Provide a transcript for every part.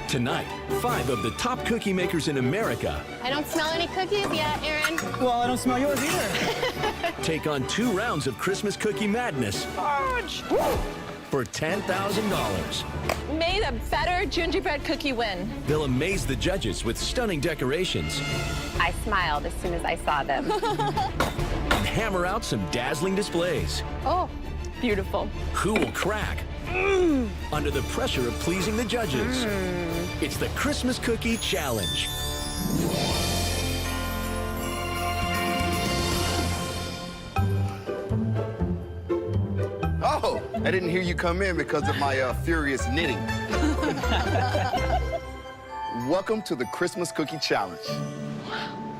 Tonight, 5 of the top cookie makers in America I don't smell any cookies yet, Aaron. Well, I don't smell yours either. take on 2 rounds of Christmas cookie madness for $10,000. May the better gingerbread cookie win. They'll amaze the judges with stunning decorations I smiled as soon as I saw them. and hammer out some dazzling displays. Oh, beautiful. Who will crack under the pressure of pleasing the judges? It's the Christmas Cookie Challenge. Oh, I didn't hear you come in because of my furious knitting. Welcome to the Christmas Cookie Challenge.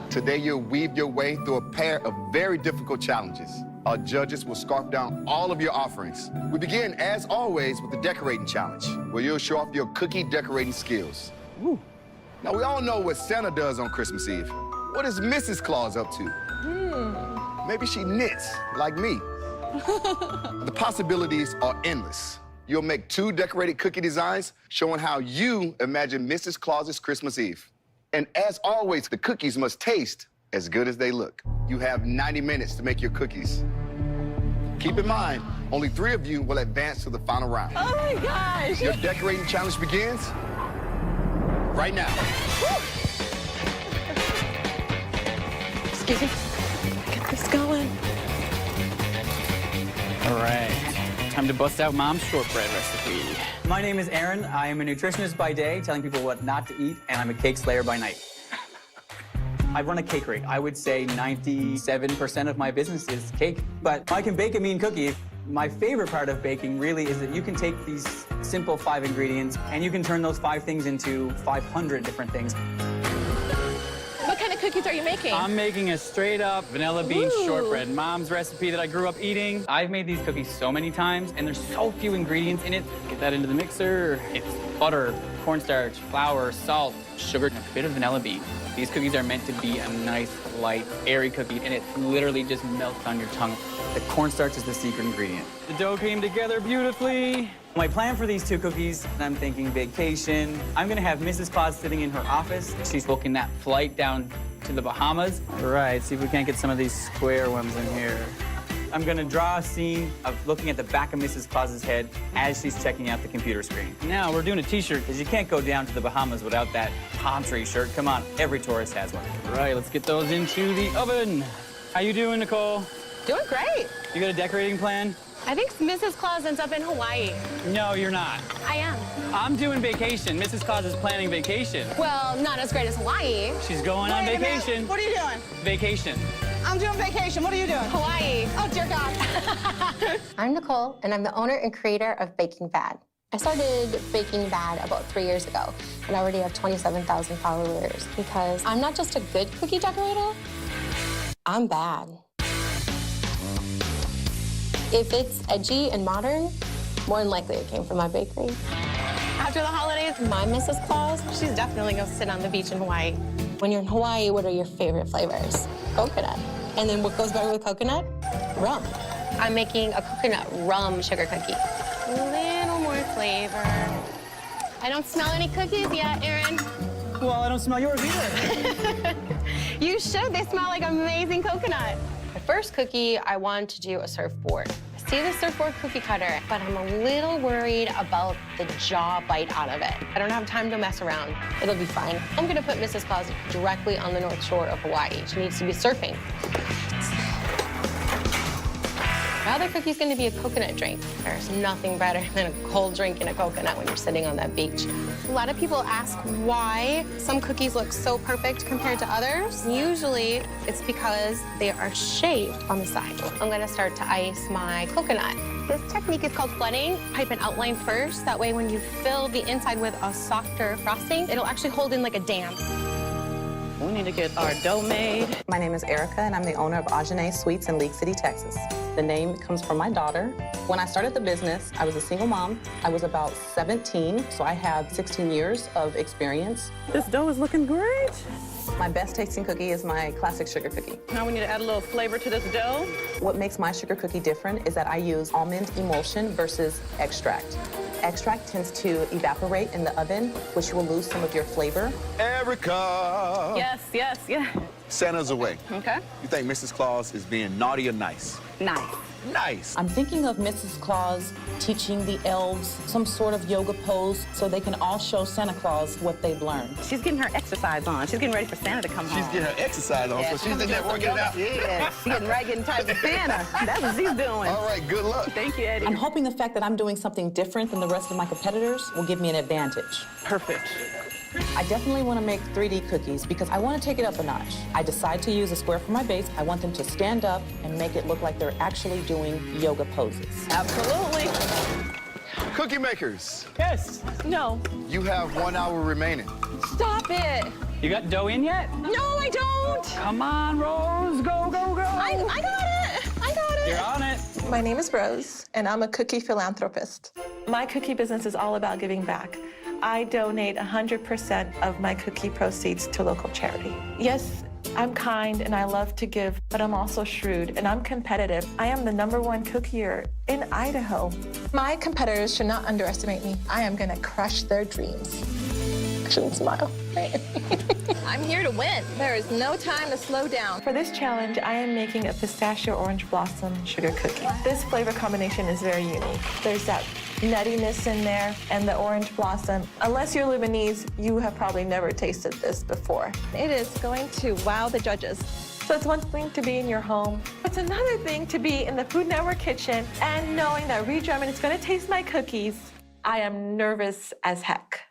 Today you'll weave your way through a pair of very difficult challenges. Our judges will scarf down all of your offerings. We begin, as always, with the decorating challenge, where you'll show off your cookie decorating skills. Ooh. Now, we all know what Santa does on Christmas Eve. What is Mrs. Claus up to? Maybe she knits, like me. The possibilities are endless. You'll make 2 decorated cookie designs showing how you imagine Mrs. Claus's Christmas Eve. And as always, the cookies must taste as good as they look. You have 90 minutes to make your cookies. Keep in mind, only 3 of you will advance to the final round. Oh my gosh. Your decorating challenge begins right now. Excuse me. Get this going. All right, time to bust out Mom's shortbread recipe. My name is Aaron. I am a nutritionist by day, telling people what not to eat, and I'm a cake slayer by night. I run a cake rate. I would say 97% of my business is cake, but I can bake a mean cookie. My favorite part of baking really is that you can take these simple 5 ingredients and you can turn those 5 things into 500 different things. What kind of cookies are you making? I'm making a straight up vanilla bean shortbread. Mom's recipe that I grew up eating. I've made these cookies so many times and there's so few ingredients in it. Get that into the mixer. It's butter, cornstarch, flour, salt, sugar, and a bit of vanilla bean. These cookies are meant to be a nice, light, airy cookie, and it literally just melts on your tongue. The cornstarch is the secret ingredient. The dough came together beautifully. My plan for these 2 cookies, I'm thinking vacation. I'm gonna have Mrs. Claus sitting in her office. She's booking that flight down to the Bahamas. All right, see if we can't get some of these square ones in here. I'm gonna draw a scene of looking at the back of Mrs. Claus's head as she's checking out the computer screen. Now, we're doing a t-shirt, because you can't go down to the Bahamas without that palm tree shirt. Come on, every tourist has one. All right, let's get those into the oven. How you doing, Nicole? Doing great. You got a decorating plan? I think Mrs. Claus ends up in Hawaii. No, you're not. I am. I'm doing vacation. Mrs. Claus is planning vacation. Well, not as great as Hawaii. She's going on Wait a minute. vacation. What are you doing? Vacation. I'm doing vacation. What are you doing? Hawaii. Oh, dear God. I'm Nicole, and I'm the owner and creator of Baking Bad. I started Baking Bad about 3 years ago, and I already have 27,000 followers because I'm not just a good cookie decorator, I'm bad. If it's edgy and modern, more than likely it came from my bakery. After the holidays, My Mrs. Claus, she's definitely going to sit on the beach in Hawaii. when you're in Hawaii, what are your favorite flavors? Coconut. And then what goes better with coconut? Rum. I'm making a coconut rum sugar cookie. A little more flavor. I don't smell any cookies yet, Aaron. Well, I don't smell yours either. You should. They smell like amazing coconut. The first cookie, I wanted to do a surfboard. I see the surfboard cookie cutter, but I'm a little worried about the jaw bite out of it. I don't have time to mess around. It'll be fine. I'm gonna put Mrs. Claus directly on the North Shore of Hawaii. She needs to be surfing. My other cookie's gonna be a coconut drink. There's nothing better than a cold drink and a coconut when you're sitting on that beach. A lot of people ask why some cookies look so perfect compared to others. Usually, it's because they are shaved on the side. I'm gonna start to ice my coconut. This technique is called flooding. Pipe an outline first. That way, when you fill the inside with a softer frosting, it'll actually hold in like a dam. We need to get our dough made. My name is Erica, and I'm the owner of Ajane Sweets in League City, Texas. The name comes from my daughter. When I started the business, I was a single mom. I was about 17, so I have 16 years of experience. This dough is looking great. My best tasting cookie is my classic sugar cookie. Now we need to add a little flavor to this dough. What makes my sugar cookie different is that I use almond emulsion versus extract. extract tends to evaporate in the oven, which will lose some of your flavor. Erica! Yes, yes, yeah. Santa's away. Okay. You think Mrs. Claus is being naughty or nice? Nice. Nice. I'm thinking of Mrs. Claus teaching the elves some sort of yoga pose so they can all show Santa Claus what they've learned. She's getting her exercise on. She's getting ready for Santa to come home. She's getting her exercise on, so she's in there working it out. Yeah, she's getting right, getting tight with Santa. That's what she's doing. All right, good luck. Thank you, Eddie. I'm hoping the fact that I'm doing something different than the rest of my competitors will give me an advantage. Perfect. I definitely want to make 3D cookies because I want to take it up a notch. I decide to use a square for my base. I want them to stand up and make it look like they're actually doing yoga poses. Absolutely. Cookie makers, Yes. No. you have 1 hour remaining. Stop it. You got dough in yet? No, I don't. Come on, Rose. Go, go, go. I got it. I got it. You're on it. My name is Rose, and I'm a cookie philanthropist. My cookie business is all about giving back. I donate 100% of my cookie proceeds to local charity. Yes, I'm kind and I love to give, but I'm also shrewd and I'm competitive. I am the #1 cookier in Idaho. My competitors should not underestimate me. I am gonna crush their dreams. I shouldn't smile. I'm here to win. There is no time to slow down. For this challenge, I am making a pistachio orange blossom sugar cookie. This flavor combination is very unique. There's that nuttiness in there and the orange blossom. Unless you're Lebanese, you have probably never tasted this before. It is going to wow the judges. So it's one thing to be in your home. It's another thing to be in the Food Network kitchen and knowing that Reed Drummond is going to taste my cookies. I am nervous as heck.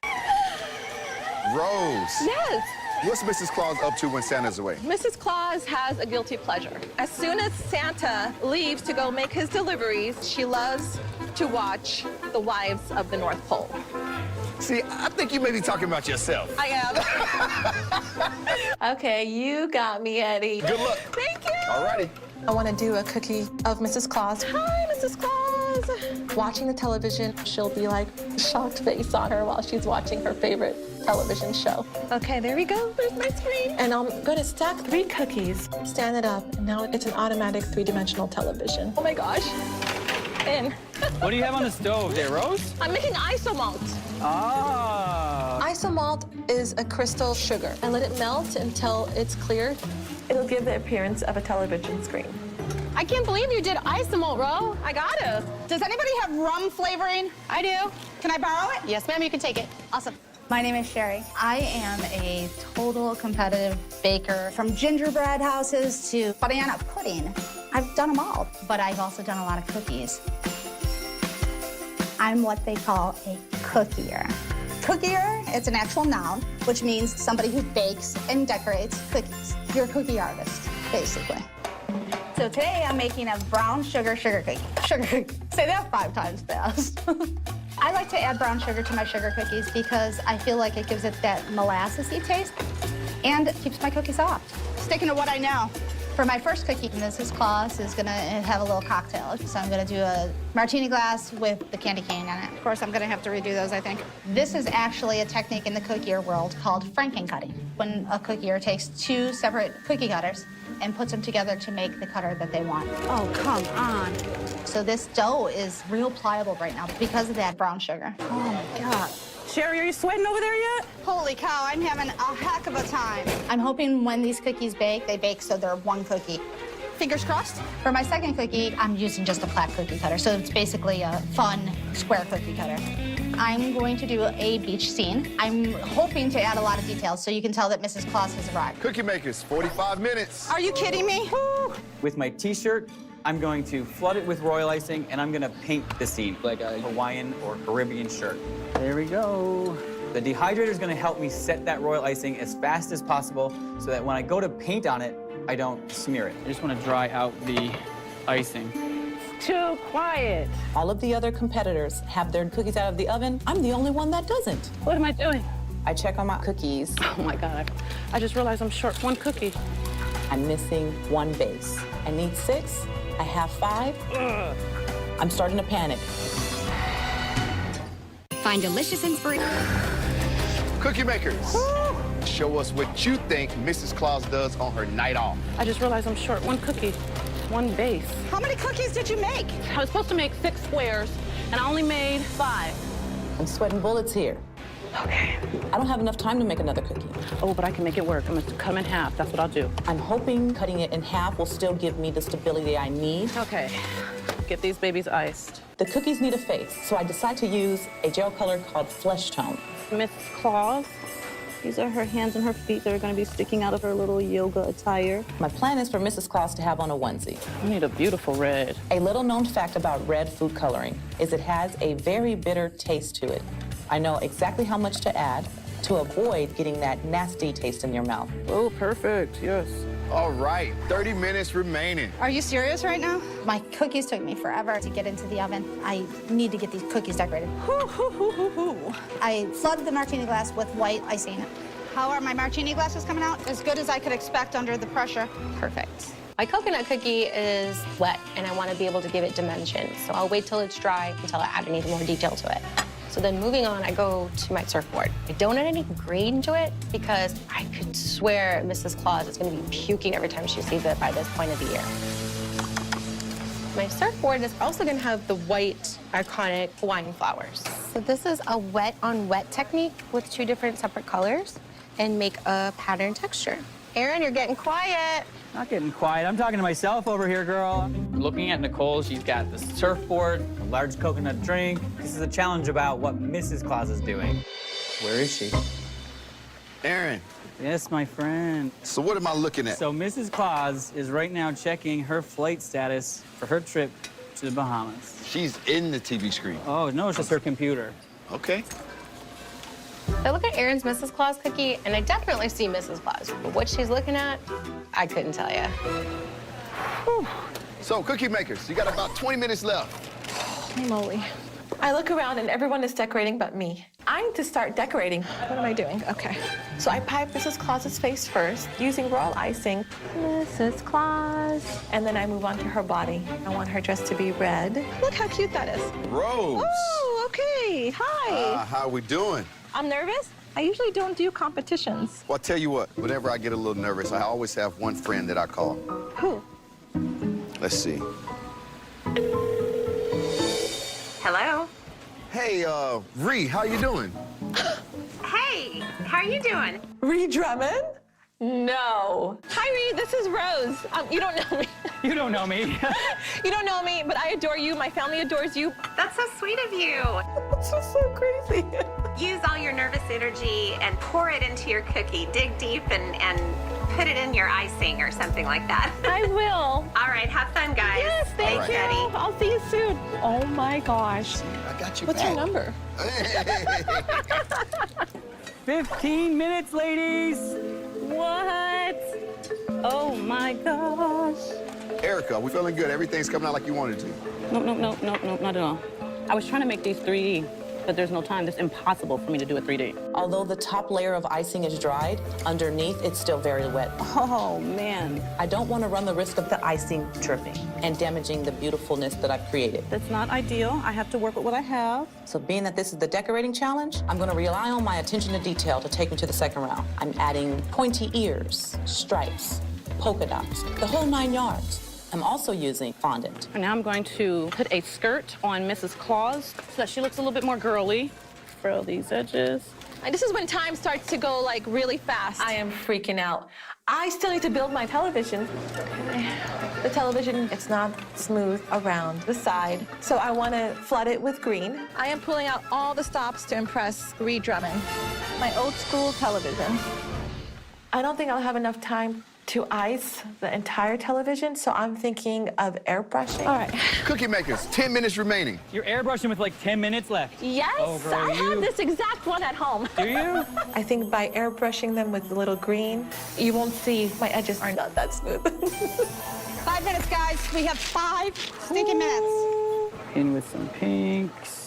Rose, Yes. what's Mrs. Claus up to when Santa's away? Mrs. Claus has a guilty pleasure. As soon as Santa leaves to go make his deliveries, she loves to watch the wives of the North Pole. See, I think you may be talking about yourself. I am. Okay, you got me, Eddie. Good luck. Thank you. All righty. I want to do a cookie of Mrs. Claus. Hi, Mrs. Claus. Watching the television, she'll be like shocked face on her while she's watching her favorite television show. Okay, there we go. There's my screen. And I'm going to stack 3 cookies, stand it up, and now it's an automatic 3-dimensional television. Oh my gosh. In. What do you have on the stove there, Rose? I'm making isomalt. Ah. Isomalt is a crystal sugar. And let it melt until it's clear. It'll give the appearance of a television screen. I can't believe you did isomalt, Ro. I gotta. Does anybody have rum flavoring? I do. Can I borrow it? Yes, ma'am, you can take it. Awesome. My name is Sherry. I am a total competitive baker. From gingerbread houses to banana pudding. I've done them all, but I've also done a lot of cookies. I'm what they call a cookier. Cookier, it's an actual noun, which means somebody who bakes and decorates cookies. You're a cookie artist, basically. So today I'm making a brown sugar cookie. Sugar cookie. Say that 5 times fast. I like to add brown sugar to my sugar cookies because I feel like it gives it that molassesy taste and it keeps my cookie soft. Sticking to what I know. For my first cookie, Mrs. Claus is gonna have a little cocktail. So I'm gonna do a martini glass with the candy cane in it. Of course, I'm gonna have to redo those, I think. This is actually a technique in the cookier world called franken-cutting. When a cookier takes 2 separate cookie cutters and puts them together to make the cutter that they want. Oh, come on. So this dough is real pliable right now because of that brown sugar. Oh, my God. Sherry, are you sweating over there yet? Holy cow, I'm having a heck of a time. I'm hoping when these cookies bake, they bake so they're 1 cookie. Fingers crossed. For my second cookie, I'm using just a flat cookie cutter, so it's basically a fun square cookie cutter. I'm going to do a beach scene. I'm hoping to add a lot of details so you can tell that Mrs. Claus has arrived. Cookie makers, 45 minutes. Are you kidding me? With my t-shirt, I'm going to flood it with royal icing, and I'm gonna paint the scene like a Hawaiian or Caribbean shirt. There we go. The dehydrator is gonna help me set that royal icing as fast as possible so that when I go to paint on it, I don't smear it. I just wanna dry out the icing. Too quiet. All of the other competitors have their cookies out of the oven. I'm the only one that doesn't. What am I doing? I check on my cookies. Oh my God, I just realized I'm short 1 cookie. I'm missing 1 base. I need 6. I have 5. Ugh. I'm starting to panic. Find delicious inspiration. Cookie makers, show us what you think Mrs. Claus does on her night off. I just realized I'm short 1 cookie, 1 base. How many cookies did you make? I was supposed to make 6 squares, and I only made 5. I'm sweating bullets here. Okay. I don't have enough time to make another cookie. Oh, but I can make it work. I'm gonna cut them in half. That's what I'll do. I'm hoping cutting it in half will still give me the stability I need. Okay. Get these babies iced. The cookies need a face, so I decide to use a gel color called Flesh Tone. Miss Claus. These are her hands and her feet that are gonna be sticking out of her little yoga attire. My plan is for Mrs. Claus to have on a onesie. I need a beautiful red. A little known fact about red food coloring is it has a very bitter taste to it. I know exactly how much to add to avoid getting that nasty taste in your mouth. Oh, perfect, yes. All right, 30 minutes remaining. Are you serious right now? My cookies took me forever to get into the oven. I need to get these cookies decorated. I flooded the martini glass with white icing. How are my martini glasses coming out? As good as I could expect under the pressure. Perfect. My coconut cookie is wet, and I want to be able to give it dimension. So I'll wait till it's dry until I add any more detail to it. So then moving on, I go to my surfboard. I don't add any grade into it because I could swear Mrs. Claus is going to be puking every time she sees it by this point of the year. My surfboard is also going to have the white, iconic Hawaiian flowers. So this is a wet-on-wet technique with 2 different separate colors and make a pattern texture. Aaron, you're getting quiet. Not getting quiet. I'm talking to myself over here, girl. Looking at Nicole, she's got the surfboard, a large coconut drink. This is a challenge about what Mrs. Claus is doing. Where is she? Aaron, Yes, my friend. so what am I looking at? So Mrs. Claus is right now checking her flight status for her trip to the Bahamas. She's in the TV screen. Oh, no, it's just her computer. Okay. I look at Aaron's Mrs. Claus cookie, and I definitely see Mrs. Claus. But what she's looking at, I couldn't tell you. So, cookie makers, you got about 20 minutes left. Holy moly. I look around and everyone is decorating but me. I need to start decorating. What am I doing? Okay. So I pipe Mrs. Claus's face first using royal icing. Mrs. Claus. And then I move on to her body. I want her dress to be red. Look how cute that is. Rose. Oh, okay. Hi. How we doing? I'm nervous. I usually don't do competitions. Well, I'll tell you what, whenever I get a little nervous, I always have one friend that I call. Who? Let's see. Hello. Hey, Ree, how you doing? Hey, how are you doing? Ree Drummond? No. Hi, Ree. This is Rose. You don't know me. You don't know me. You don't know me, but I adore you. My family adores you. That's so sweet of you. This is so crazy. Use all your nervous energy and pour it into your cookie. Dig deep and put it in your icing or something like that. I will. All right, have fun, guys. Yes, thank you. Eddie. I'll see you soon. Oh, my gosh. I got you What's back. your number? 15 minutes, ladies. What? Oh, my gosh. Erica, we feeling good. Everything's coming out like you wanted to. No, not at all. I was trying to make these 3D, but there's no time. It's impossible for me to do a 3D. Although the top layer of icing is dried, underneath it's still very wet. Oh, man. I don't want to run the risk of the icing dripping and damaging the beautifulness that I've created. That's not ideal. I have to work with what I have. So being that this is the decorating challenge, I'm going to rely on my attention to detail to take me to the second round. I'm adding pointy ears, stripes, polka dots, the whole 9 yards. I'm also using fondant. And now I'm going to put a skirt on Mrs. Claus so that she looks a little bit more girly. Frill these edges. And this is when time starts to go, like, really fast. I am freaking out. I still need to build my television. Okay. The television, it's not smooth around the side, so I want to flood it with green. I am pulling out all the stops to impress Ree Drummond. My old school television. I don't think I'll have enough time to ice the entire television, so I'm thinking of airbrushing. All right. Cookie makers, 10 minutes remaining. You're airbrushing with like 10 minutes left. Yes, Oh, girl, I have this exact one at home. Do you? I think by airbrushing them with a little green, you won't see my edges are not that smooth. 5 minutes, guys. We have 5 stinking minutes. In with some pinks.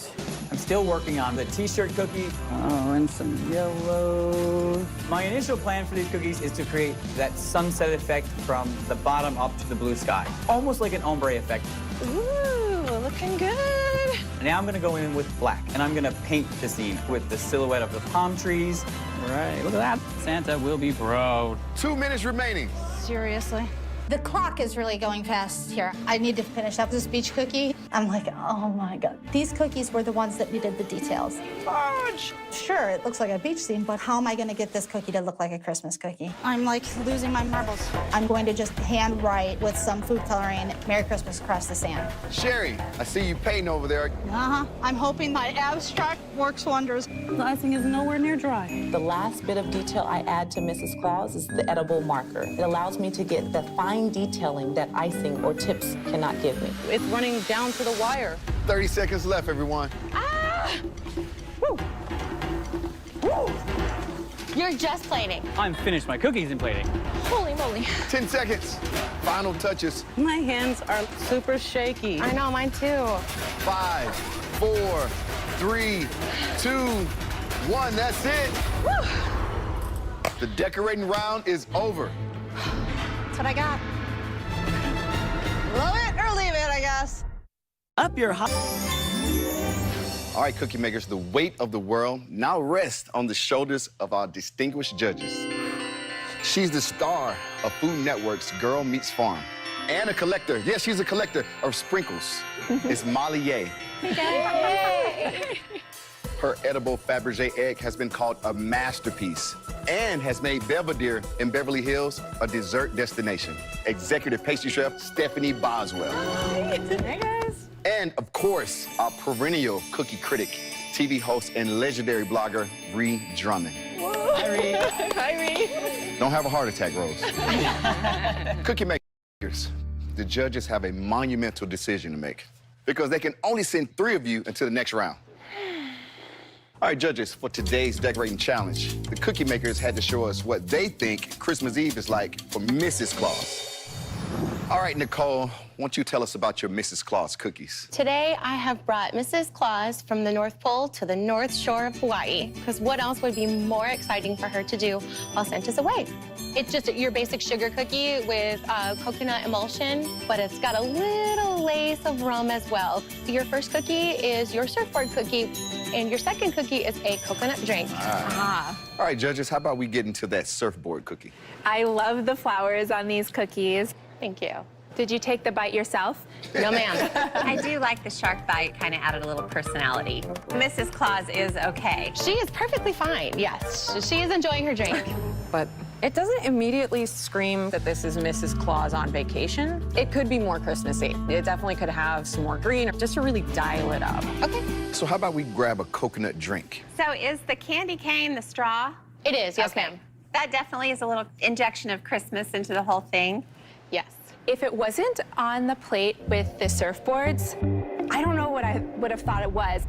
I'm still working on the t-shirt cookie. Oh, and some yellow. My initial plan for these cookies is to create that sunset effect from the bottom up to the blue sky. Almost like an ombre effect. Ooh, looking good. Now I'm gonna go in with black, and I'm gonna paint the scene with the silhouette of the palm trees. All right, look at that. Santa will be proud. 2 minutes remaining. Seriously? The clock is really going fast here. I need to finish up this beach cookie. I'm like, oh my God. These cookies were the ones that needed the details. Fudge! Sure, it looks like a beach scene, but how am I gonna get this cookie to look like a Christmas cookie? I'm like losing my marbles. I'm going to just hand write with some food coloring, Merry Christmas across the sand. Sherry, I see you painting over there. Uh-huh. I'm hoping my abstract works wonders. The icing is nowhere near dry. The last bit of detail I add to Mrs. Claus is the edible marker. It allows me to get the fine detailing that icing or tips cannot give me. It's running down to the wire. 30 seconds left, everyone. Ah! Woo. Woo. You're just plating. I'm finished my cookies and plating. Holy moly. 10 seconds. Final touches. My hands are super shaky. I know, mine too. 5, 4, 3, 2, 1. That's it. Woo. The decorating round is over. That's what I got. Love it or leave it, I guess. Up your high. All right, cookie makers, the weight of the world now rests on the shoulders of our distinguished judges. She's the star of Food Network's Girl Meets Farm and a collector. Yes, she's a collector of sprinkles. It's Molly Ye. Yay. Her edible Fabergé egg has been called a masterpiece and has made Belvedere in Beverly Hills a dessert destination. Executive pastry chef Stephanie Boswell. Hey, guys. And, of course, our perennial cookie critic, TV host, and legendary blogger, Ree Drummond. Hi, Ree. Hi, Ree. Don't have a heart attack, Rose. Cookie makers, the judges have a monumental decision to make because they can only send 3 of you into the next round. All right, judges, for today's decorating challenge, the cookie makers had to show us what they think Christmas Eve is like for Mrs. Claus. All right, Nicole, won't you tell us about your Mrs. Claus cookies? Today, I have brought Mrs. Claus from the North Pole to the North Shore of Hawaii, because what else would be more exciting for her to do while Santa's away? It's just your basic sugar cookie with coconut emulsion, but it's got a little lace of rum as well. Your first cookie is your surfboard cookie, and your second cookie is a coconut drink. All right, judges, how about we get into that surfboard cookie? I love the flowers on these cookies. Thank you. Did you take the bite yourself? No, ma'am. I do like the shark bite, kind of added a little personality. Mrs. Claus is okay. She is perfectly fine, yes. She is enjoying her drink. But it doesn't immediately scream that this is Mrs. Claus on vacation. It could be more Christmassy. It definitely could have some more green, just to really dial it up. Okay. So how about we grab a coconut drink? So is the candy cane the straw? It is, yes, Okay. ma'am. That definitely is a little injection of Christmas into the whole thing. Yes. If it wasn't on the plate with the surfboards, I don't know what I would have thought it was.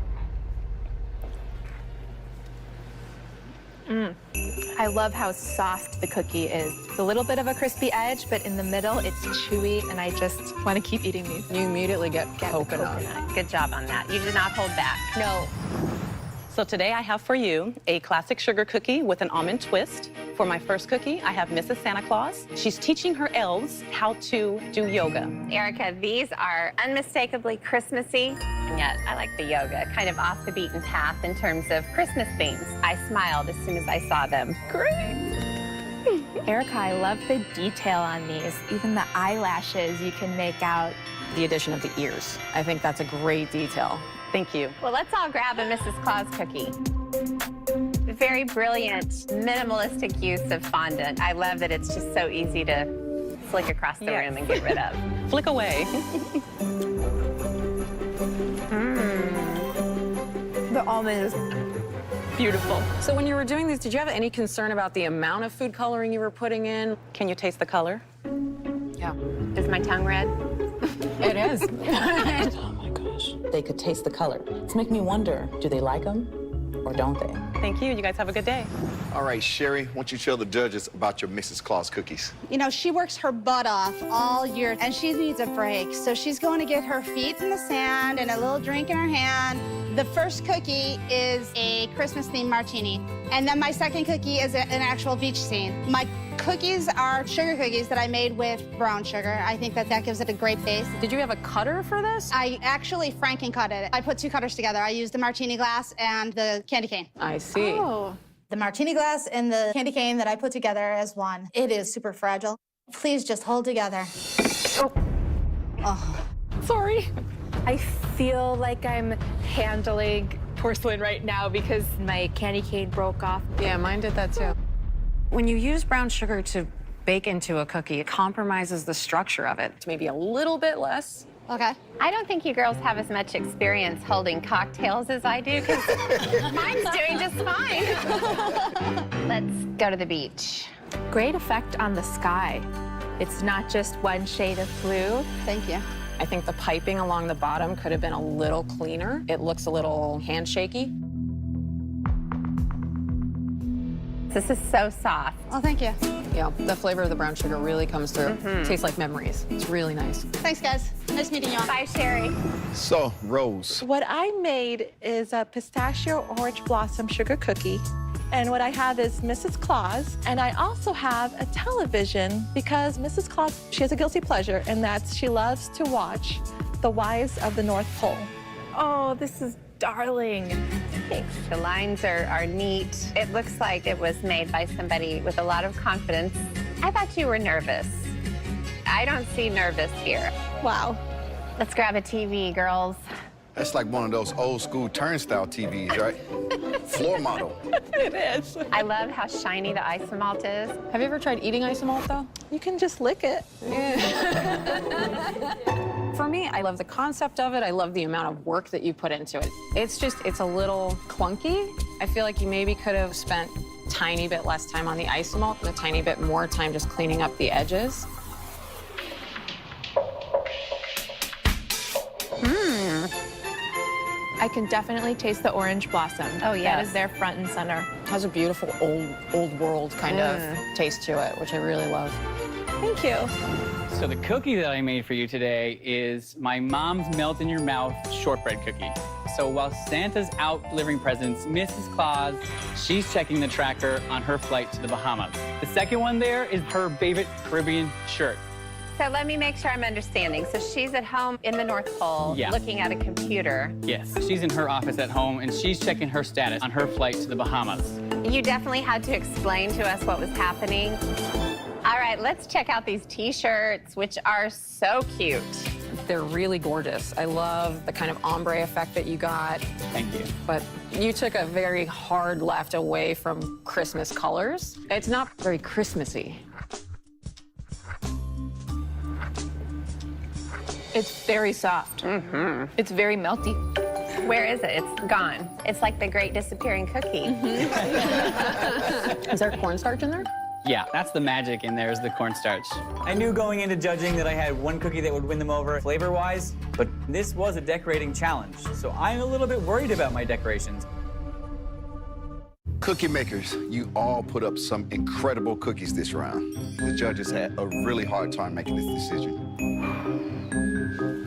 I love how soft the cookie is. It's a little bit of a crispy edge, but in the middle, it's chewy, and I just want to keep eating these. You immediately get The coconut. Good job on that. You did not hold back. No. So today I have for you a classic sugar cookie with an almond twist. For my first cookie, I have Mrs. Santa Claus. She's teaching her elves how to do yoga. Erica, these are unmistakably Christmassy, and yet I like the yoga, kind of off the beaten path in terms of Christmas themes. I smiled as soon as I saw them. Great! Erica, I love the detail on these. Even the eyelashes you can make out. The addition of the ears. I think that's a great detail. Thank you. Well, let's all grab a Mrs. Claus cookie. Very brilliant, minimalistic use of fondant. I love that it's just so easy to flick across the room and get rid of. Flick away. The almond is beautiful. So when you were doing these, did you have any concern about the amount of food coloring you were putting in? Can you taste the color? Yeah. Is my tongue red? It is. Oh my gosh. They could taste the color. It's making me wonder, do they like them or don't they? Thank you. You guys have a good day. All right, Sherry, why don't you tell the judges about your Mrs. Claus cookies? You know, she works her butt off all year, and she needs a break. So she's going to get her feet in the sand and a little drink in her hand. The first cookie is a Christmas-themed martini. And then my second cookie is an actual beach scene. My cookies are sugar cookies that I made with brown sugar. I think that gives it a great base. Did you have a cutter for this? I actually Franken cut it. I put 2 cutters together. I used the martini glass and the candy cane. I see. Oh. The martini glass and the candy cane that I put together as one. It is super fragile. Please just hold together. Oh. Sorry. I feel like I'm handling porcelain right now because my candy cane broke off. Yeah, mine did that too. When you use brown sugar to bake into a cookie, it compromises the structure of it. Maybe a little bit less. Okay. I don't think you girls have as much experience holding cocktails as I do, because mine's doing just fine. Let's go to the beach. Great effect on the sky. It's not just one shade of blue. Thank you. I think the piping along the bottom could have been a little cleaner. It looks a little handshaky. This is so soft. Oh, thank you. Yeah, the flavor of the brown sugar really comes through. Tastes like memories. It's really nice. Thanks, guys. Nice meeting you all. Bye, Sherry. So, Rose, What I made is a pistachio orange blossom sugar cookie. And what I have is Mrs. Claus. And I also have a television because Mrs. Claus, she has a guilty pleasure, and that's she loves to watch The Wives of the North Pole. Oh, this is darling. Thanks. The lines are neat. It looks like it was made by somebody with a lot of confidence. I thought you were nervous. I don't see nervous here. Wow. Let's grab a TV, girls. that's like one of those old school turnstile TVs, right? Floor model. It is. I love how shiny the isomalt is. Have you ever tried eating isomalt, though? You can just lick it. For me, I love the concept of it. I love the amount of work that you put into it. It's a little clunky. I feel like you maybe could have spent a tiny bit less time on the isomalt and a tiny bit more time just cleaning up the edges. I can definitely taste the orange blossom. Oh, yes. That is there front and center. It has a beautiful old world kind of taste to it, which I really love. Thank you. So the cookie that I made for you today is my mom's melt-in-your-mouth shortbread cookie. So while Santa's out delivering presents, Mrs. Claus, she's checking the tracker on her flight to the Bahamas. The second one there is her favorite Caribbean shirt. So let me make sure I'm understanding. So she's at home in the North Pole, Yeah. looking at a computer. Yes, she's in her office at home, and she's checking her status on her flight to the Bahamas. You definitely had to explain to us what was happening. All right, let's check out these T-shirts, which are so cute. They're really gorgeous. I love the kind of ombre effect that you got. Thank you. But you took a very hard left away from Christmas colors. It's not very Christmassy. It's very soft. It's very melty. Where is it? It's gone. It's like the great disappearing cookie. Is there cornstarch in there? Yeah, that's the magic in there is the cornstarch. I knew going into judging that I had one cookie that would win them over flavor-wise, but this was a decorating challenge, so I'm a little bit worried about my decorations. Cookie makers, you all put up some incredible cookies this round. The judges had a really hard time making this decision.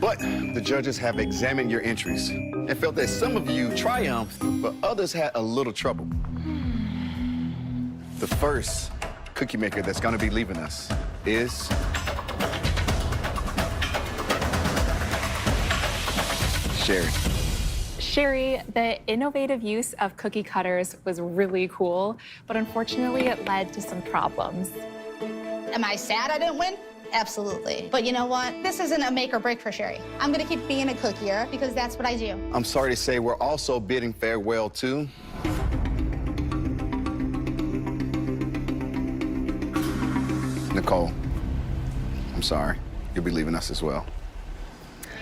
But the judges have examined your entries and felt that some of you triumphed, but others had a little trouble. The first cookie maker that's gonna be leaving us is Sherry. Sherry, the innovative use of cookie cutters was really cool, but unfortunately it led to some problems. Am I sad I didn't win? Absolutely. But you know what? This isn't a make or break for Sherry. I'm gonna keep being a cookier because that's what I do. I'm sorry to say we're also bidding farewell to Nicole. I'm sorry. You'll be leaving us as well.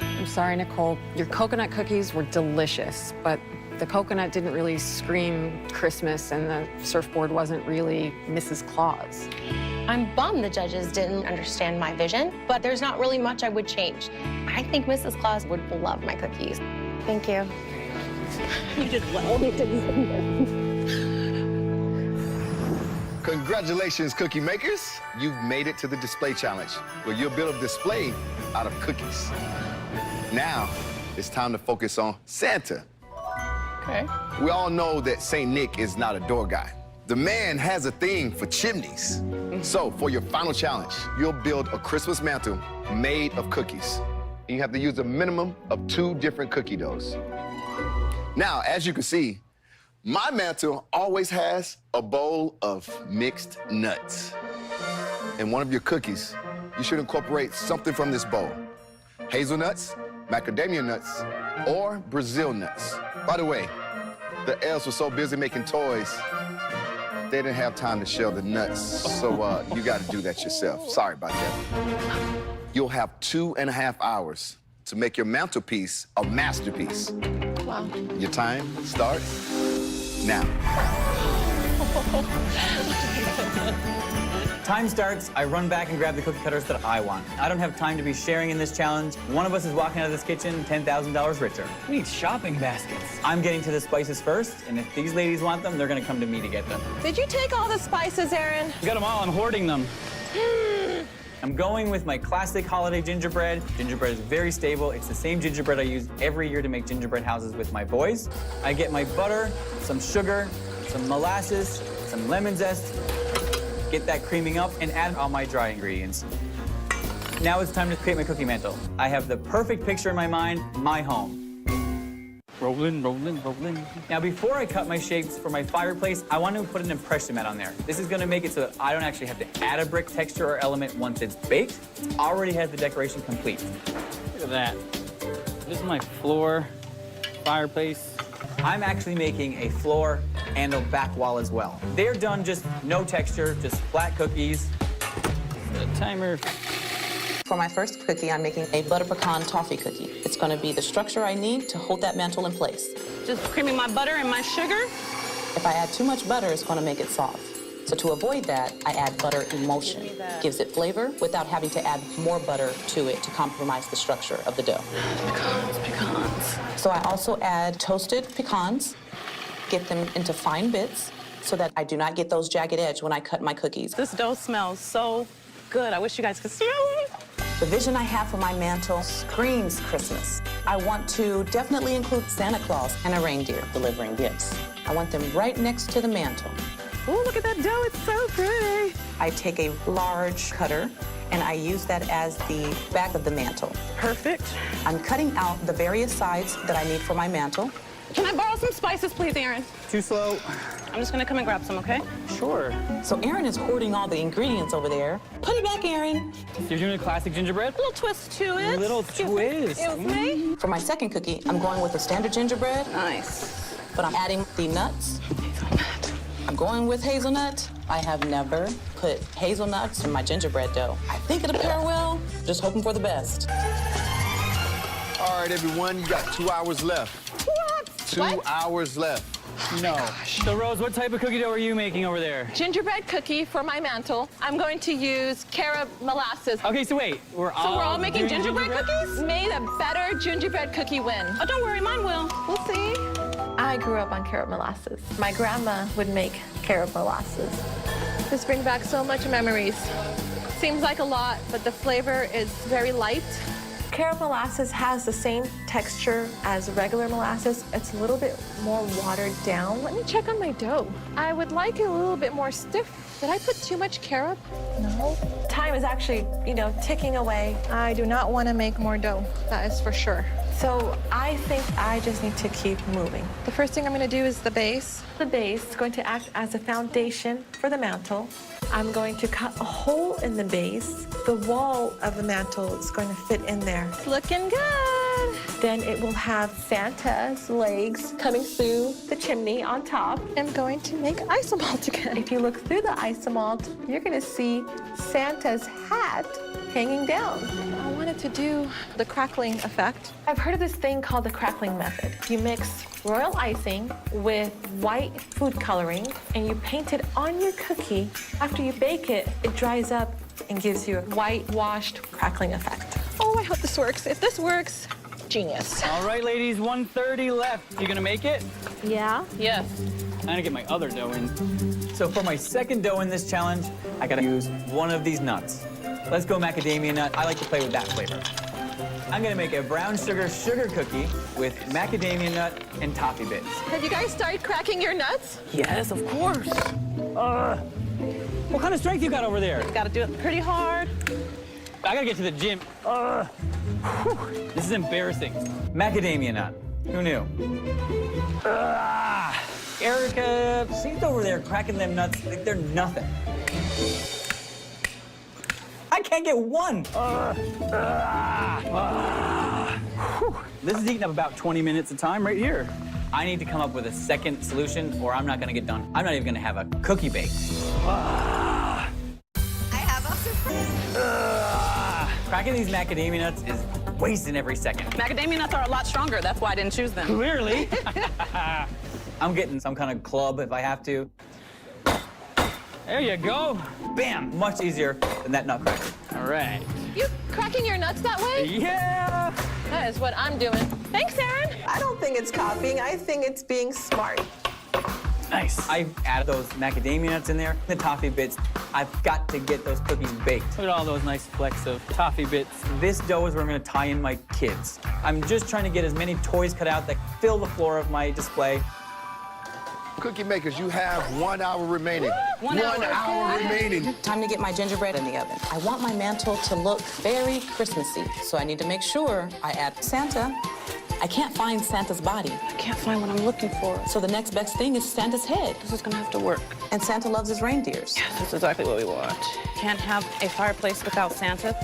I'm sorry, Nicole. Your coconut cookies were delicious, but the coconut didn't really scream Christmas, and the surfboard wasn't really Mrs. Claus. I'm bummed the judges didn't understand my vision, but there's not really much I would change. I think Mrs. Claus would love my cookies. Thank you. You did well. You did Congratulations, cookie makers. You've made it to the display challenge, where you'll build a display out of cookies. Now, it's time to focus on Santa. Okay. We all know that St. Nick is not a door guy. The man has a thing for chimneys. So, for your final challenge, you'll build a Christmas mantle made of cookies. And you have to use a minimum of 2 different cookie doughs. Now, as you can see, my mantle always has a bowl of mixed nuts. In one of your cookies, you should incorporate something from this bowl. Hazelnuts, macadamia nuts, or Brazil nuts. By the way, the elves were so busy making toys, they didn't have time to shell the nuts. So you got to do that yourself. Sorry about that. You'll have 2.5 hours to make your mantelpiece a masterpiece. Wow. Your time starts now. Time starts, I run back and grab the cookie cutters that I want. I don't have time to be sharing in this challenge. One of us is walking out of this kitchen $10,000 richer. We need shopping baskets. I'm getting to the spices first, and if these ladies want them, they're gonna come to me to get them. Did you take all the spices, Aaron? I got them all, I'm hoarding them. I'm going with my classic holiday gingerbread. Gingerbread is very stable. It's the same gingerbread I use every year to make gingerbread houses with my boys. I get my butter, some sugar, some molasses, some lemon zest, get that creaming up, and add all my dry ingredients. Now it's time to create my cookie mantle. I have the perfect picture in my mind, my home. Rolling, rolling, rolling. Now, before I cut my shapes for my fireplace, I want to put an impression mat on there. This is gonna make it so that I don't actually have to add a brick texture or element once it's baked. It already has the decoration complete. Look at that. This is my floor, fireplace. I'm actually making a floor and a back wall as well. They're done just no texture, just flat cookies. The timer. For my first cookie, I'm making a butter pecan toffee cookie. It's going to be the structure I need to hold that mantle in place. Just creaming my butter and my sugar. If I add too much butter, it's going to make it soft. So to avoid that, I add butter emulsion. Gives it flavor without having to add more butter to it to compromise the structure of the dough. Pecans. So I also add toasted pecans, get them into fine bits so that I do not get those jagged edges when I cut my cookies. This dough smells so good. I wish you guys could smell it. The vision I have for my mantle screams Christmas. I want to definitely include Santa Claus and a reindeer delivering gifts. I want them right next to the mantle. Oh, look at that dough. It's so pretty. I take a large cutter and I use that as the back of the mantle. Perfect. I'm cutting out the various sides that I need for my mantle. Can I borrow some spices, please, Aaron? Too slow. I'm just gonna come and grab some, okay? Sure. So Aaron is hoarding all the ingredients over there. Put it back, Aaron. You're doing a classic gingerbread? A little twist to it. A little twist. It was me. For my second cookie, I'm going with a standard gingerbread. Nice. But I'm adding the nuts. I'm going with hazelnut. I have never put hazelnuts in my gingerbread dough. I think it'll pair well. Just hoping for the best. All right, everyone, you got 2 hours left. What? 2 hours left. No. So, Rose, what type of cookie dough are you making over there? Gingerbread cookie for my mantle. I'm going to use carob molasses. Okay, so wait. We're all making doing gingerbread cookies? May the better gingerbread cookie win. Oh, don't worry, mine will. We'll see. I grew up on carob molasses. My grandma would make carob molasses. This brings back so much memories. Seems like a lot, but the flavor is very light. Carob molasses has the same texture as regular molasses. It's a little bit more watered down. Let me check on my dough. I would like it a little bit more stiff. Did I put too much carob? No. Time is actually, ticking away. I do not want to make more dough. That is for sure. So I think I just need to keep moving. The first thing I'm going to do is the base. The base is going to act as a foundation for the mantle. I'm going to cut a hole in the base. The wall of the mantle is going to fit in there. It's looking good. Then it will have Santa's legs coming through the chimney on top. I'm going to make isomalt again. If you look through the isomalt, you're going to see Santa's hat hanging down. I wanted to do the crackling effect. I've heard of this thing called the crackling method. You mix royal icing with white food coloring and you paint it on your cookie. After you bake it, it dries up and gives you a whitewashed crackling effect. Oh, I hope this works. If this works, genius. All right, ladies, 1:30 left. You gonna make it? Yeah? Yes. I'm gonna get my other dough in. So for my second dough in this challenge, I gotta use one of these nuts. Let's go macadamia nut. I like to play with that flavor. I'm gonna make a brown sugar cookie with macadamia nut and toffee bits. Have you guys started cracking your nuts? Yes, of course. What kind of strength you got over there? Got to do it pretty hard. I gotta get to the gym. This is embarrassing. Macadamia nut. Who knew? Erica, she's over there cracking them nuts like they're nothing. I can't get one. Whew. This is eating up about 20 minutes of time right here. I need to come up with a second solution or I'm not gonna get done. I'm not even gonna have a cookie baked. I have a surprise. Cracking these macadamia nuts is wasting every second. Macadamia nuts are a lot stronger. That's why I didn't choose them. Clearly. I'm getting some kind of club if I have to. There you go. Bam! Much easier than that nutcracker. All right. You cracking your nuts that way? Yeah. That is what I'm doing. Thanks, Erin. I don't think it's copying. I think it's being smart. Nice. I've added those macadamia nuts in there, the toffee bits. I've got to get those cookies baked. Look at all those nice flecks of toffee bits. This dough is where I'm gonna tie in my kids. I'm just trying to get as many toys cut out that fill the floor of my display. Cookie makers, you have 1 hour remaining. 1 hour remaining. Time to get my gingerbread in the oven. I want my mantle to look very Christmassy, so I need to make sure I add Santa. I can't find Santa's body. I can't find what I'm looking for. So the next best thing is Santa's head. This is gonna have to work. And Santa loves his reindeers. Yes, that's exactly what we want. Can't have a fireplace without Santa.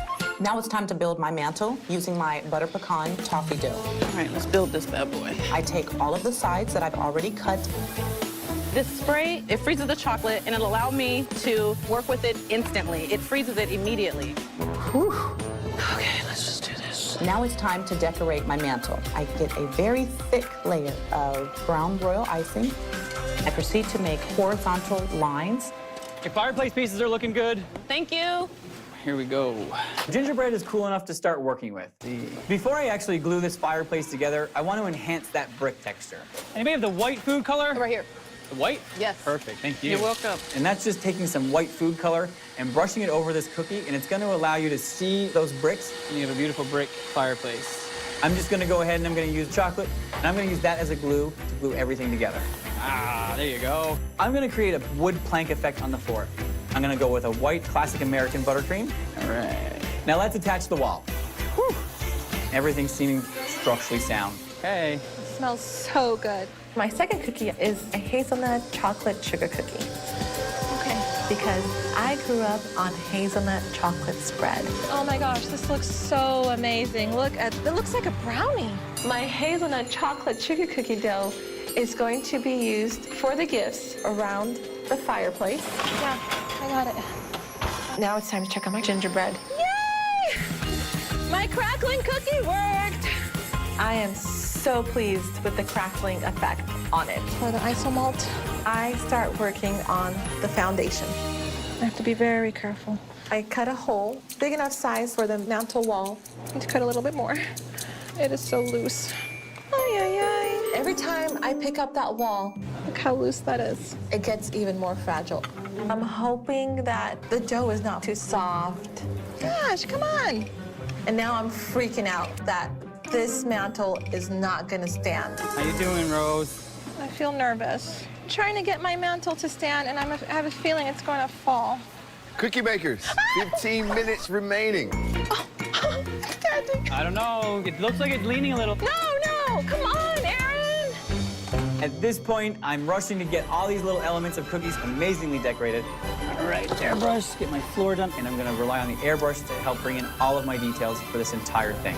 Now it's time to build my mantle using my butter pecan toffee dough. All right, let's build this bad boy. I take all of the sides that I've already cut. This spray, it freezes the chocolate and it'll allow me to work with it instantly. It freezes it immediately. Whew. Okay, let's just do this. Now it's time to decorate my mantle. I get a very thick layer of brown royal icing. I proceed to make horizontal lines. Your fireplace pieces are looking good. Thank you. Here we go. Gingerbread is cool enough to start working with. Before I actually glue this fireplace together, I want to enhance that brick texture. Anybody have the white food color? Right here. The white? Yes. Perfect, thank you. You're welcome. And that's just taking some white food color and brushing it over this cookie, and it's going to allow you to see those bricks. And you have a beautiful brick fireplace. I'm just going to go ahead and I'm going to use chocolate, and I'm going to use that as a glue to glue everything together. Ah, there you go. I'm going to create a wood plank effect on the floor. I'm going to go with a white classic American buttercream. All right. Now let's attach the wall. Whew. Everything's seeming structurally sound. Okay. It smells so good. My second cookie is a hazelnut chocolate sugar cookie. Okay. Because I grew up on hazelnut chocolate spread. Oh my gosh, this looks so amazing. Look at, it looks like a brownie. My hazelnut chocolate sugar cookie dough is going to be used for the gifts around the fireplace. Yeah, I got it. Now it's time to check on my gingerbread. Yay! My crackling cookie worked. I am so pleased with the crackling effect on it. For the iso malt, I start working on the foundation. I have to be very careful. I cut a hole big enough size for the mantle wall. I need to cut a little bit more. It is so loose. Ay, ay, ay. Every time I pick up that wall, Look how loose that is. it gets even more fragile. I'm hoping that the dough is not too soft. Gosh, come on. And now I'm freaking out that this mantle is not gonna stand. How you doing, Rose? I feel nervous. I'm trying to get my mantle to stand, and I have a feeling it's going to fall. Cookie makers, 15 minutes remaining. Standing. I don't know. It looks like it's leaning a little. No, come on, Erin. At this point, I'm rushing to get all these little elements of cookies amazingly decorated. All right, airbrush, get my floor done. And I'm gonna rely on the airbrush to help bring in all of my details for this entire thing.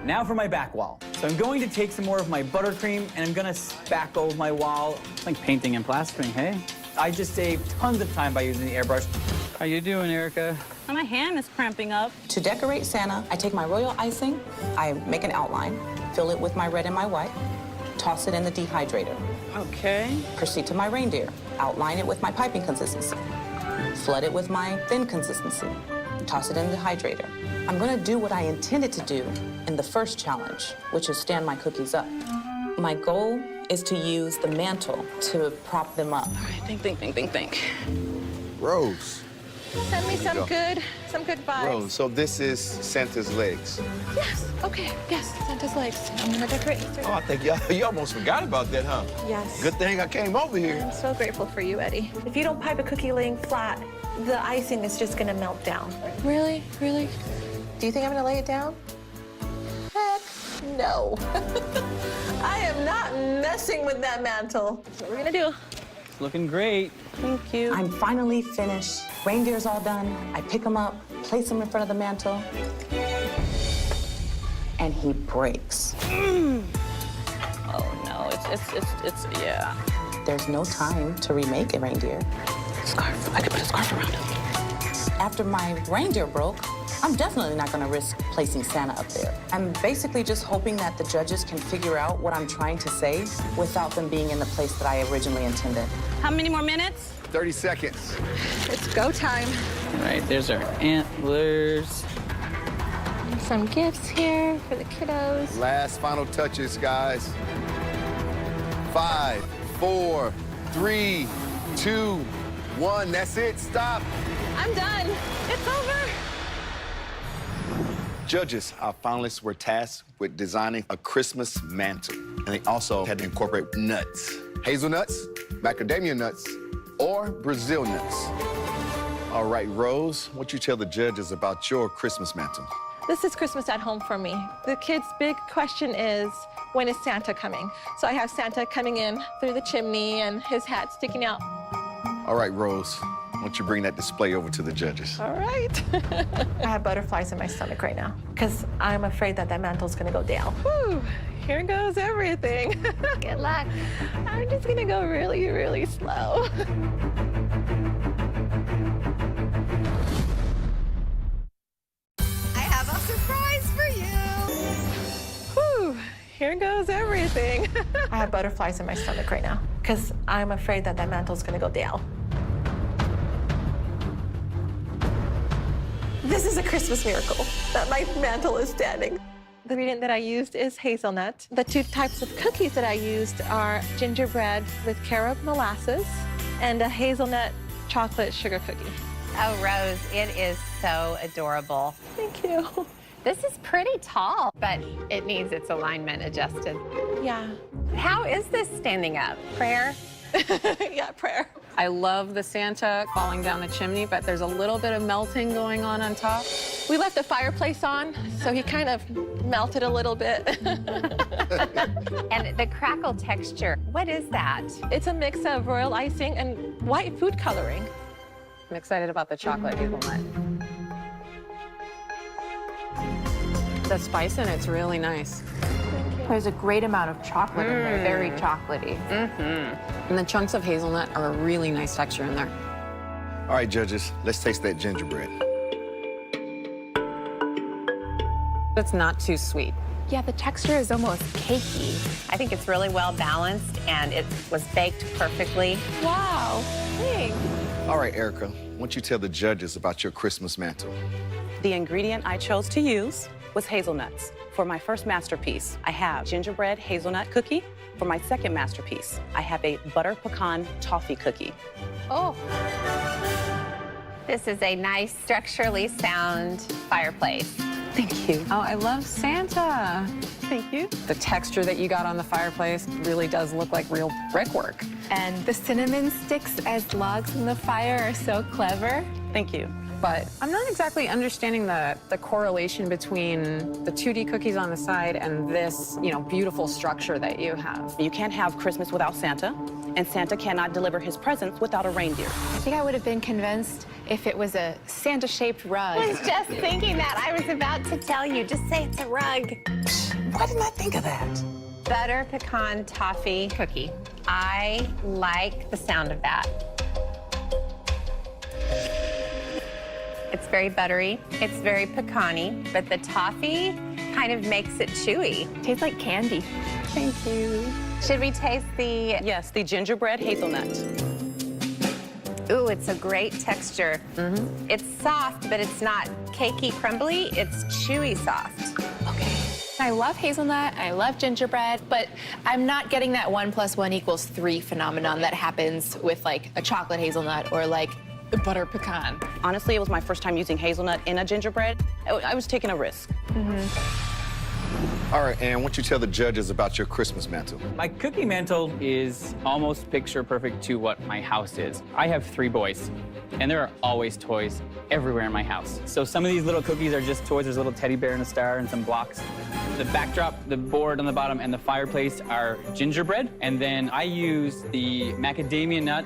Now for my back wall. So I'm going to take some more of my buttercream and I'm gonna spackle my wall. It's like painting and plastering, hey? I just saved tons of time by using the airbrush. How you doing, Erica? My hand is cramping up. To decorate Santa, I take my royal icing, I make an outline, fill it with my red and my white, toss it in the dehydrator. Okay. Proceed to my reindeer, outline it with my piping consistency, flood it with my thin consistency, toss it in the dehydrator. I'm gonna do what I intended to do in the first challenge, which is stand my cookies up. My goal is to use the mantle to prop them up. All right, think. Rose. Send me some good vibes. Rose, so this is Santa's legs. Yes, okay, yes, Santa's legs. I'm gonna decorate. Oh, I think you almost forgot about that, huh? Yes. Good thing I came over here. I'm so grateful for you, Eddie. If you don't pipe a cookie laying flat, the icing is just gonna melt down. Really? Really? Do you think I'm gonna lay it down? Heck no. I am not messing with that mantle. That's what we're gonna do. It's looking great. Thank you. I'm finally finished. Reindeer's all done. I pick them up, place them in front of the mantle. and he breaks. Oh no, yeah. There's no time to remake a reindeer. Scarf, I could put a scarf around him. After my reindeer broke, I'm definitely not gonna risk placing Santa up there. I'm basically just hoping that the judges can figure out what I'm trying to say without them being in the place that I originally intended. How many more minutes? 30 seconds. It's go time. All right, there's our antlers. Some gifts here for the kiddos. Last final touches, guys. 5, 4, 3, 2, 1. That's it. Stop. I'm done. It's over. Judges, our finalists were tasked with designing a Christmas mantle. And they also had to incorporate nuts. Hazelnuts, macadamia nuts, or Brazil nuts. All right, Rose, why don't you tell the judges about your Christmas mantle? This is Christmas at home for me. The kids' big question is, when is Santa coming? So I have Santa coming in through the chimney and his hat sticking out. All right, Rose, why don't you bring that display over to the judges? All right. I have butterflies in my stomach right now because I'm afraid that that mantle's gonna go down. Whew, here goes everything. Good luck. I'm just gonna go really, really slow. I have a surprise for you. Whew, here goes everything. I have butterflies in my stomach right now because I'm afraid that that mantle's gonna go down. This is a Christmas miracle that my mantle is standing. The ingredient that I used is hazelnut. The two types of cookies that I used are gingerbread with carob molasses and a hazelnut chocolate sugar cookie. Oh, Rose, it is so adorable. Thank you. This is pretty tall, but it needs its alignment adjusted. Yeah. How is this standing up? Prayer? Yeah, prayer. I love the Santa falling down the chimney, but there's a little bit of melting going on top. We left the fireplace on, so he kind of melted a little bit. And the crackle texture, what is that? It's a mix of royal icing and white food coloring. I'm excited about the chocolate hazelnut. The spice in it's really nice. There's a great amount of chocolate in there, very chocolatey. And the chunks of hazelnut are a really nice texture in there. All right, judges, let's taste that gingerbread. It's not too sweet. Yeah, the texture is almost cakey. I think it's really well balanced and it was baked perfectly. Wow, thanks. All right, Erica, why don't you tell the judges about your Christmas mantle? The ingredient I chose to use was hazelnuts. For my first masterpiece, I have gingerbread hazelnut cookie. For my second masterpiece, I have a butter pecan toffee cookie. Oh. This is a nice, structurally sound fireplace. Thank you. Oh, I love Santa. Thank you. The texture that you got on the fireplace really does look like real brickwork. And the cinnamon sticks as logs in the fire are so clever. Thank you. But I'm not exactly understanding the correlation between the 2D cookies on the side and this, beautiful structure that you have. You can't have Christmas without Santa, and Santa cannot deliver his presents without a reindeer. I think I would have been convinced if it was a Santa-shaped rug. I was just thinking that. I was about to tell you, just say it's a rug. Why didn't I think of that? Butter pecan toffee cookie. I like the sound of that. It's very buttery, it's very pecan-y, but the toffee kind of makes it chewy. Tastes like candy. Thank you. Should we taste the... Yes, the gingerbread hazelnut. Ooh, it's a great texture. It's soft, but it's not cakey, crumbly. It's chewy soft. Okay. I love hazelnut, I love gingerbread, but I'm not getting that 1 + 1 = 3 phenomenon that happens with like a chocolate hazelnut or like the butter pecan. Honestly, it was my first time using hazelnut in a gingerbread. I was taking a risk. All right, and why don't you tell the judges about your Christmas mantle? My cookie mantle is almost picture perfect to what my house is. I have 3 boys, and there are always toys everywhere in my house. So some of these little cookies are just toys. There's a little teddy bear and a star and some blocks. The backdrop, the board on the bottom, and the fireplace are gingerbread. And then I use the macadamia nut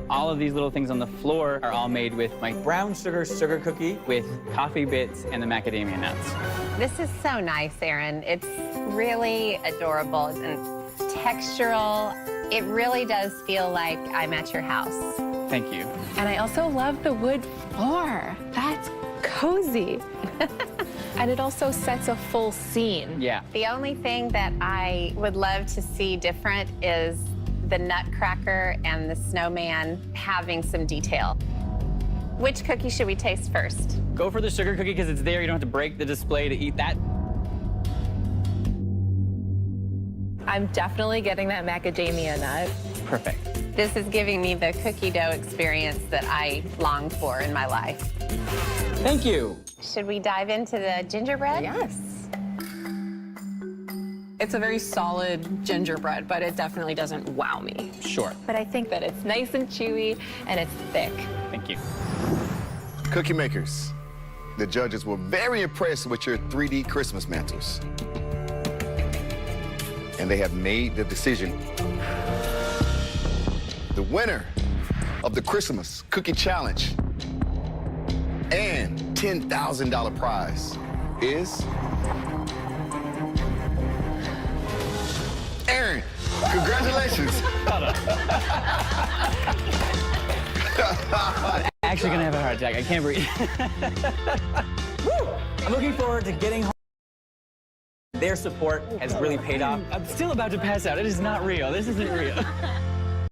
All of these little things on the floor are all made with my brown sugar cookie with coffee bits and the macadamia nuts. This is so nice, Aaron. It's really adorable and textural. It really does feel like I'm at your house. Thank you. And I also love the wood floor. That's cozy. And it also sets a full scene. Yeah. The only thing that I would love to see different is the nutcracker and the snowman having some detail. Which cookie should we taste first? Go for the sugar cookie because it's there. You don't have to break the display to eat that. I'm definitely getting that macadamia nut. Perfect. This is giving me the cookie dough experience that I longed for in my life. Thank you. Should we dive into the gingerbread? Yes. It's a very solid gingerbread, but it definitely doesn't wow me. Sure. But I think that it's nice and chewy and it's thick. Thank you. Cookie makers, the judges were very impressed with your 3D Christmas mantles. And they have made the decision. The winner of the Christmas Cookie Challenge and $10,000 prize is Aaron. Congratulations. Actually gonna have a heart attack. I can't breathe. Woo! I'm looking forward to getting home. Their support has really paid off. I'm still about to pass out. It is not real. This isn't real.